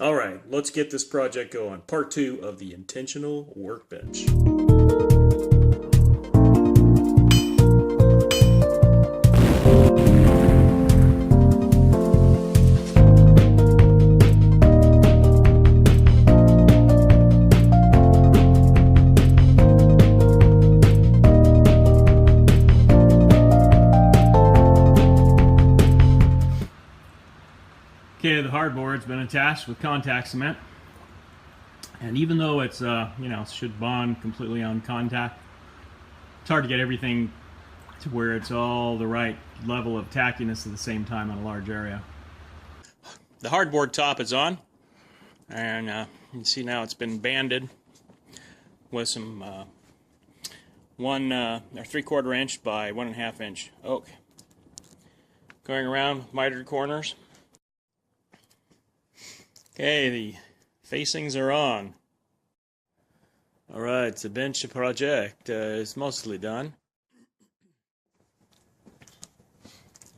All right, let's get this project going. Part 2 of the intentional workbench. Okay, the hardboard's been attached with contact cement, and even though it's should bond completely on contact, it's hard to get everything to where it's all the right level of tackiness at the same time on a large area. The hardboard top is on, and you can see now it's been banded with some 1 or 3/4 inch by 1.5 inch oak, going around with mitered corners. Okay, the facings are on. Alright, the bench project is mostly done.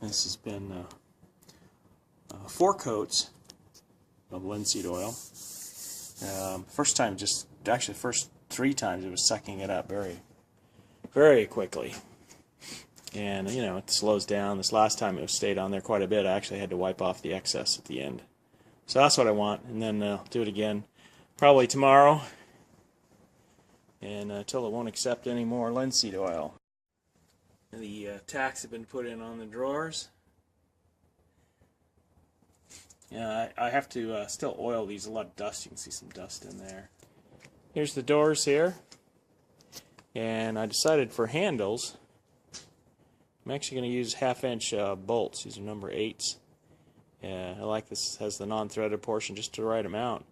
This has been 4 coats of linseed oil. First time, actually the first 3 times it was sucking it up very quickly. And it slows down. This last time it stayed on there quite a bit. I actually had to wipe off the excess at the end. So that's what I want, and then I'll do it again probably tomorrow, and until it won't accept any more linseed oil. The tacks have been put in on the drawers. I have to still oil these. A lot of dust. You can see some dust in there. Here's the doors here, and I decided for handles I'm actually going to use 1/2 inch bolts. These are number 8s. Yeah, I like this. Has the non-threaded portion just to the right amount.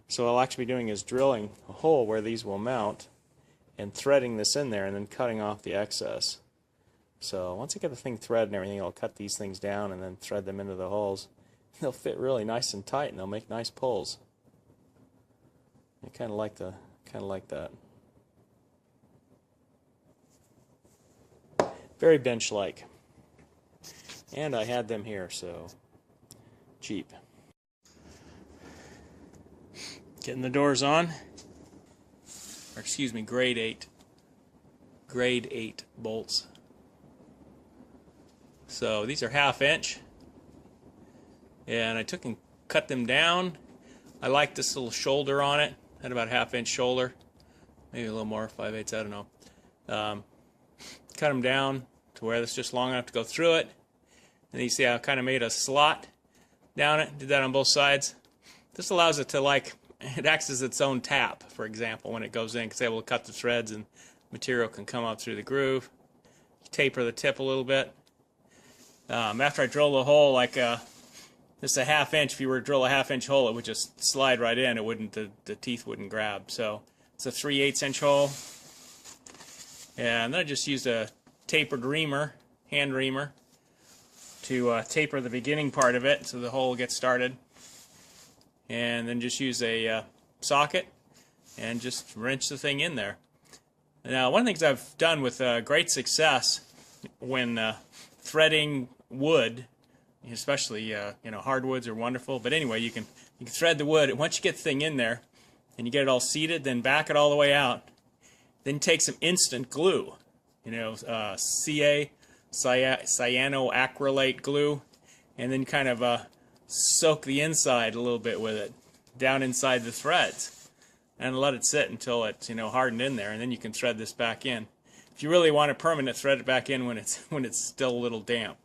So what I'll actually be doing is drilling a hole where these will mount and threading this in there and then cutting off the excess. So once I get the thing threaded and everything, I'll cut these things down and then thread them into the holes. They'll fit really nice and tight, and they'll make nice pulls. I kind of like that. Very bench-like. And I had them here, so cheap. Getting the doors on. Or excuse me, grade 8 bolts. So these are 1/2 inch. And I took and cut them down. I like this little shoulder on it. Had about 1/2 inch shoulder. Maybe a little more, 5/8, I don't know. Cut them down to where it's just long enough to go through it. And you see I kind of made a slot down it. Did that on both sides. This allows it to, it acts as its own tap, for example, when it goes in, because it's able to cut the threads and material can come up through the groove. Taper the tip a little bit. After I drill the hole, this is a 1/2 inch. If you were to drill a 1/2 inch hole, it would just slide right in. It wouldn't. The teeth wouldn't grab. So it's a 3/8 inch hole. And then I just used a tapered reamer, hand reamer, to taper the beginning part of it so the hole gets started. And then just use a socket and just wrench the thing in there. Now, one of the things I've done with great success when threading wood, especially hardwoods are wonderful, but anyway, you can thread the wood, and once you get the thing in there and you get it all seated, then back it all the way out, then take some instant glue, cyanoacrylate glue, and then kind of soak the inside a little bit with it down inside the threads and let it sit until it's hardened in there, and then you can thread this back in. If you really want it permanent, thread it back in when it's still a little damp.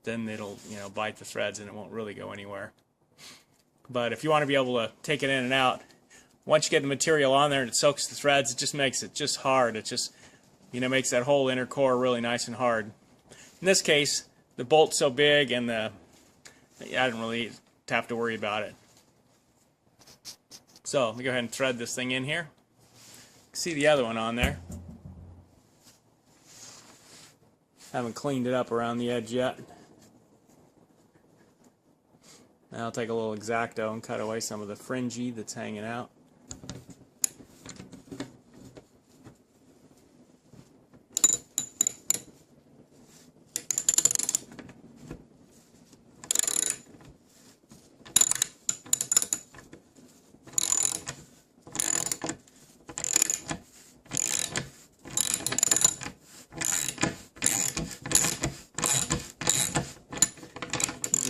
Then it'll bite the threads and it won't really go anywhere. But if you want to be able to take it in and out, once you get the material on there and it soaks the threads, it just makes it just hard. It just makes that whole inner core really nice and hard. In this case, the bolt's so big and I didn't really have to worry about it. So let me go ahead and thread this thing in here. See the other one on there. Haven't cleaned it up around the edge yet. Now I'll take a little X-Acto and cut away some of the fringy that's hanging out.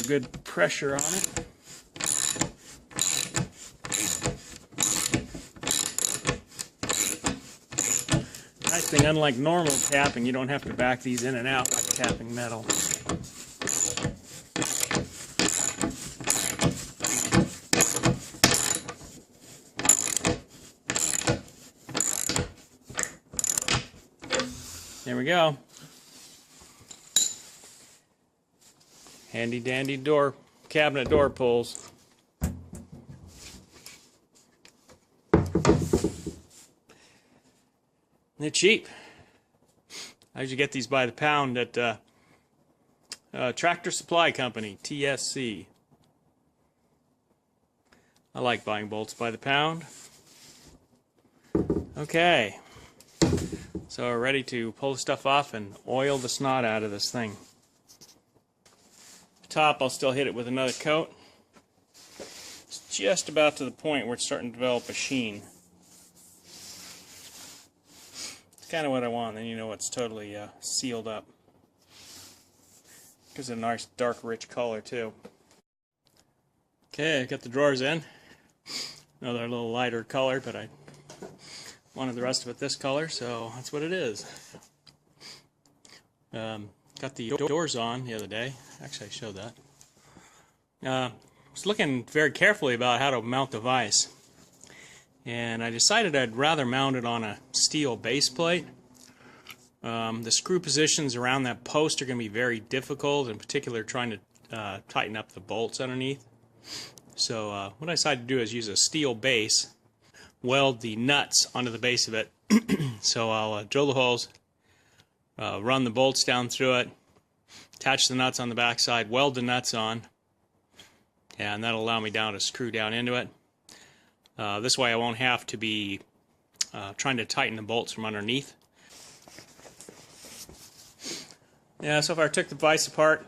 good pressure on it. Nice thing, unlike normal tapping, you don't have to back these in and out like tapping metal. There we go. Handy dandy cabinet door pulls. They're cheap. I usually get these by the pound at Tractor Supply Company, TSC. I like buying bolts by the pound. Okay. So we're ready to pull the stuff off and oil the snot out of this thing. The top, I'll still hit it with another coat. It's just about to the point where it's starting to develop a sheen. It's kind of what I want, then you know it's totally sealed up. Gives it a nice dark rich color too. Okay, I got the drawers in. Another little lighter color, but I wanted the rest of it this color, so that's what it is. Got the doors on the other day. Actually, I showed that. I was looking very carefully about how to mount the vise, and I decided I'd rather mount it on a steel base plate. The screw positions around that post are going to be very difficult, in particular trying to tighten up the bolts underneath. So what I decided to do is use a steel base, weld the nuts onto the base of it. So I'll drill the holes, run the bolts down through it, attach the nuts on the back side, weld the nuts on, and that'll allow me to screw down into it. This way I won't have to be trying to tighten the bolts from underneath. Yeah, so far I took the vise apart,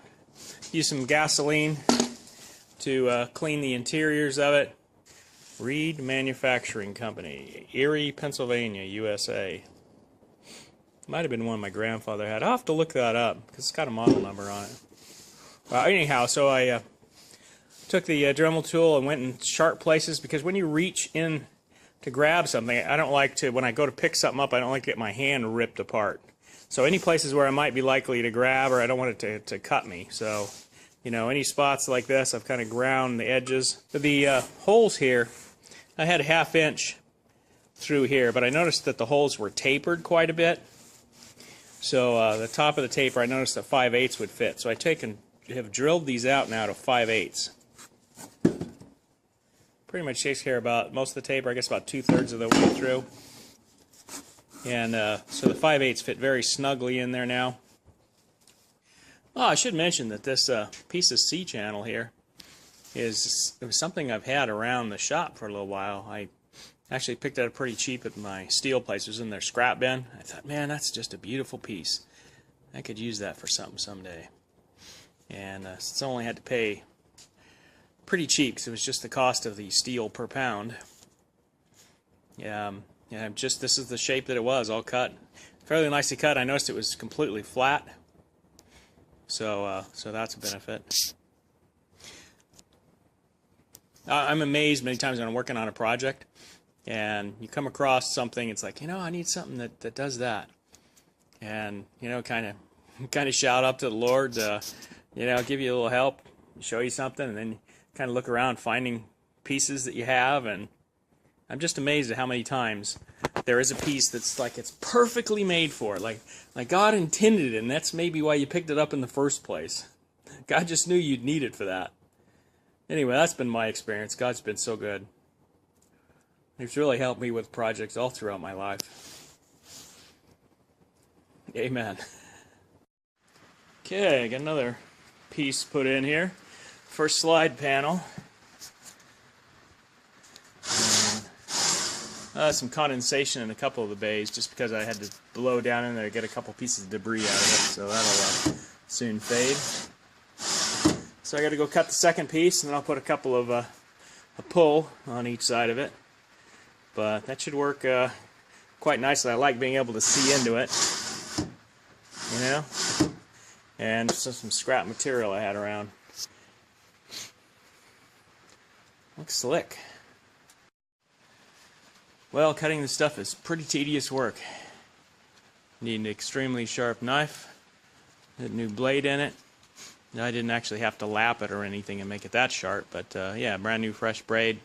used some gasoline to clean the interiors of it. Reed Manufacturing Company, Erie, Pennsylvania, USA. Might have been one my grandfather had. I'll have to look that up because it's got a model number on it. Anyhow, so I took the Dremel tool and went in sharp places, because when you reach in to grab something, I don't like to, when I go to pick something up, I don't like to get my hand ripped apart. So any places where I might be likely to grab, or I don't want it to cut me. So, you know, any spots like this, I've kind of ground the edges. The holes here, I had a 1/2 inch through here, but I noticed that the holes were tapered quite a bit. So the top of the taper, I noticed that 5/8 would fit. So I have drilled these out now to 5/8. Pretty much takes care about most of the taper, I guess about 2/3 of the way through. And so the 5/8 fit very snugly in there now. Oh, I should mention that this piece of C-channel here it was something I've had around the shop for a little while. I actually picked it up pretty cheap at my steel place. It was in their scrap bin. I thought, man, that's just a beautiful piece. I could use that for something someday. And since I only had to pay pretty cheap, because it was just the cost of the steel per pound. Yeah, this is the shape that it was, all cut. Fairly nicely cut. I noticed it was completely flat. So that's a benefit. I'm amazed many times when I'm working on a project and you come across something, it's like, you know, I need something that does that. And, you know, kind of shout up to the Lord, you know, give you a little help, show you something, and then kind of look around finding pieces that you have. And I'm just amazed at how many times there is a piece that's like it's perfectly made for it, like God intended it, and that's maybe why you picked it up in the first place. God just knew you'd need it for that. Anyway, that's been my experience. God's been so good. He's really helped me with projects all throughout my life. Amen. Okay, I got another piece put in here. First slide panel. Some condensation in a couple of the bays, just because I had to blow down in there to get a couple pieces of debris out of it, so that'll soon fade. So I got to go cut the second piece, and then I'll put a couple of a pull on each side of it. But that should work quite nicely. I like being able to see into it, you know. And some scrap material I had around. Looks slick. Well, cutting this stuff is pretty tedious work. Need an extremely sharp knife, a new blade in it. I didn't actually have to lap it or anything and make it that sharp, but yeah, brand new fresh blade,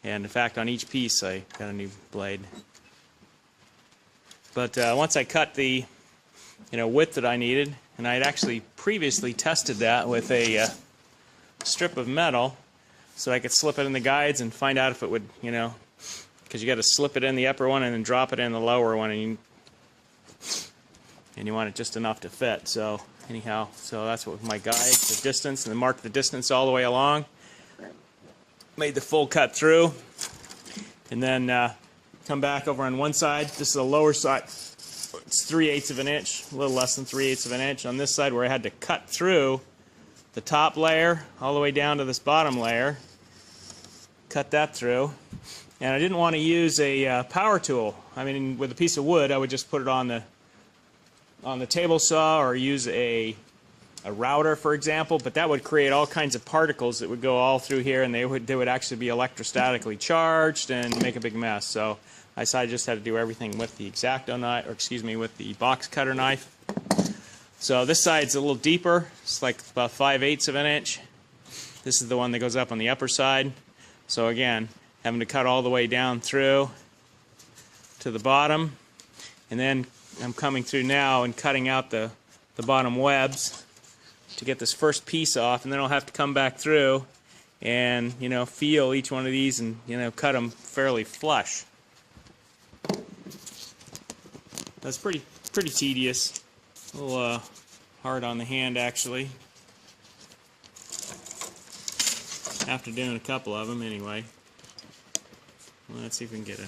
and in fact on each piece I got a new blade. But once I cut the width that I needed, and I had actually previously tested that with a strip of metal so I could slip it in the guides and find out if it would, because you got to slip it in the upper one and then drop it in the lower one, and you want it just enough to fit. So anyhow, so that's what my guide, the distance, and then mark the distance all the way along. Made the full cut through, and then come back over on one side. This is the lower side. It's 3/8 of an inch, a little less than 3/8 of an inch. On this side where I had to cut through the top layer all the way down to this bottom layer, cut that through. And I didn't want to use a power tool. I mean, with a piece of wood, I would just put it on the table saw or use a router, for example, but that would create all kinds of particles that would go all through here, and they would actually be electrostatically charged and make a big mess. So I decided I just had to do everything with the X-Acto knife, or excuse me, with the box cutter knife. So this side's a little deeper. It's like about 5/8 of an inch. This is the one that goes up on the upper side. So again, having to cut all the way down through to the bottom, and then I'm coming through now and cutting out the bottom webs to get this first piece off, and then I'll have to come back through and feel each one of these and cut them fairly flush. That's pretty tedious, a little hard on the hand actually. After doing a couple of them anyway. Well, let's see if we can get a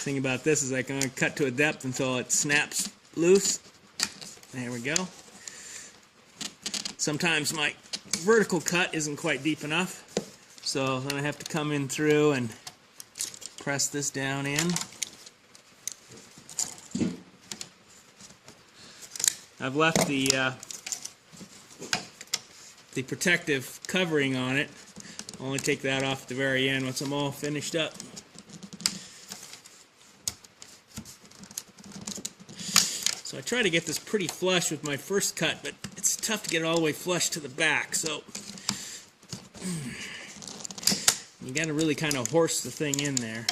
thing about this is I can only cut to a depth until it snaps loose. There we go. Sometimes my vertical cut isn't quite deep enough, so then I have to come in through and press this down in. I've left the protective covering on it. I'll only take that off at the very end once I'm all finished up. So I try to get this pretty flush with my first cut, but it's tough to get it all the way flush to the back, so you got to really kind of horse the thing in there.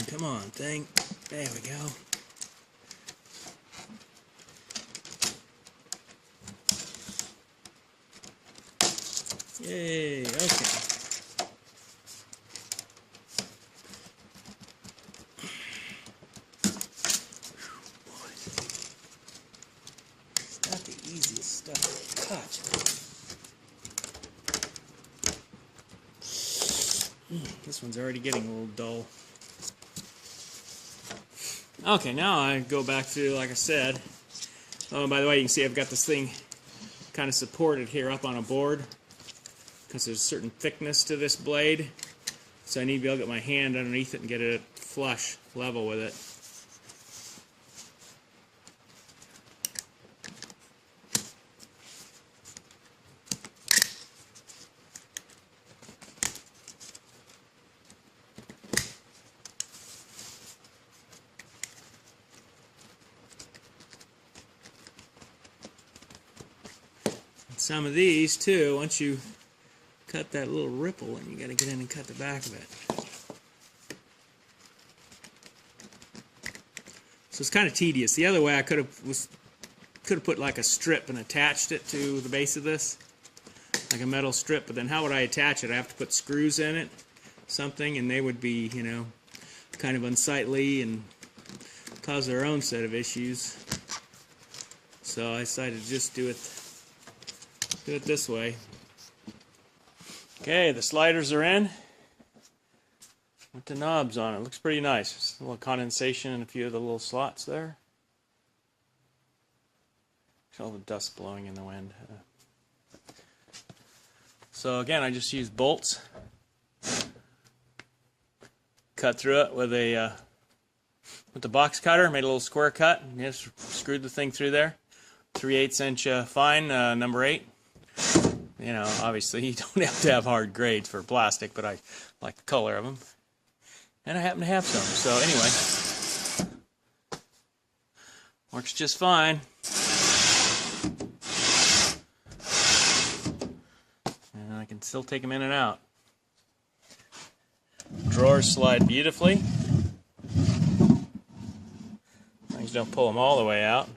Come on, thing. There we go. Yay, okay. It's not the easiest stuff to cut. This one's already getting a little dull. Okay, now I go back to, like I said. Oh, and by the way, you can see I've got this thing kind of supported here up on a board, because there's a certain thickness to this blade, so I need to be able to get my hand underneath it and get it flush, level with it. And some of these too, once you cut that little ripple, and you got to get in and cut the back of it. So it's kind of tedious. The other way I could have put like a strip and attached it to the base of this, like a metal strip. But then how would I attach it? I have to put screws in it, something, and they would be, kind of unsightly and cause their own set of issues. So I decided to just do it this way. Okay, the sliders are in with the knobs on it. Looks pretty nice. Just a little condensation in a few of the little slots there. all the dust blowing in the wind. So again, I just used bolts. Cut through it with the box cutter. Made a little square cut. And just screwed the thing through there. 3/8 inch fine, number 8. You know, obviously you don't have to have hard grades for plastic, but I like the color of them. And I happen to have some. So anyway, works just fine. And I can still take them in and out. Drawers slide beautifully. Things don't pull them all the way out.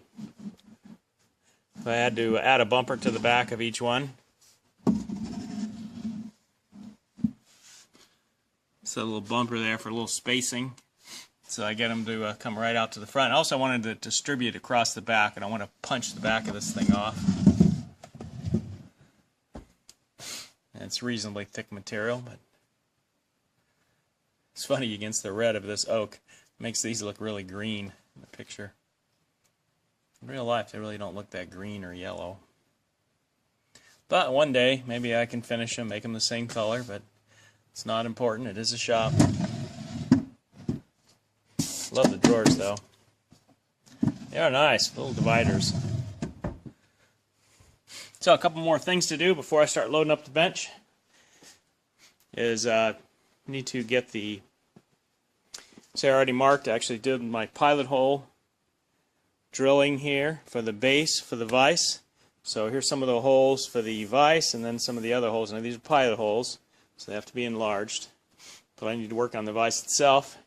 If I had to add a bumper to the back of each one. So a little bumper there for a little spacing. So I get them to come right out to the front. Also, I wanted to distribute across the back, and I want to punch the back of this thing off. And it's reasonably thick material, but it's funny against the red of this oak. It makes these look really green in the picture. In real life, they really don't look that green or yellow. But one day, maybe I can finish them, make them the same color, but it's not important. It is a shop. Love the drawers, though. They are nice, little dividers. So a couple more things to do before I start loading up the bench is need to get the, so I already marked, I actually did my pilot hole drilling here for the base for the vise. So here's some of the holes for the vise and then some of the other holes. Now these are pilot holes, so they have to be enlarged. But I need to work on the vise itself.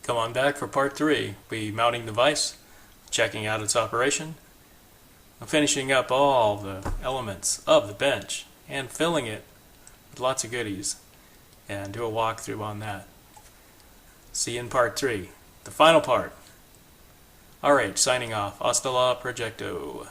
Come on back for part 3. We'll be mounting the vise, checking out its operation, and finishing up all the elements of the bench and filling it with lots of goodies, and do a walkthrough on that. See you in part 3, the final part. Alright, signing off. Hasta la proyecto.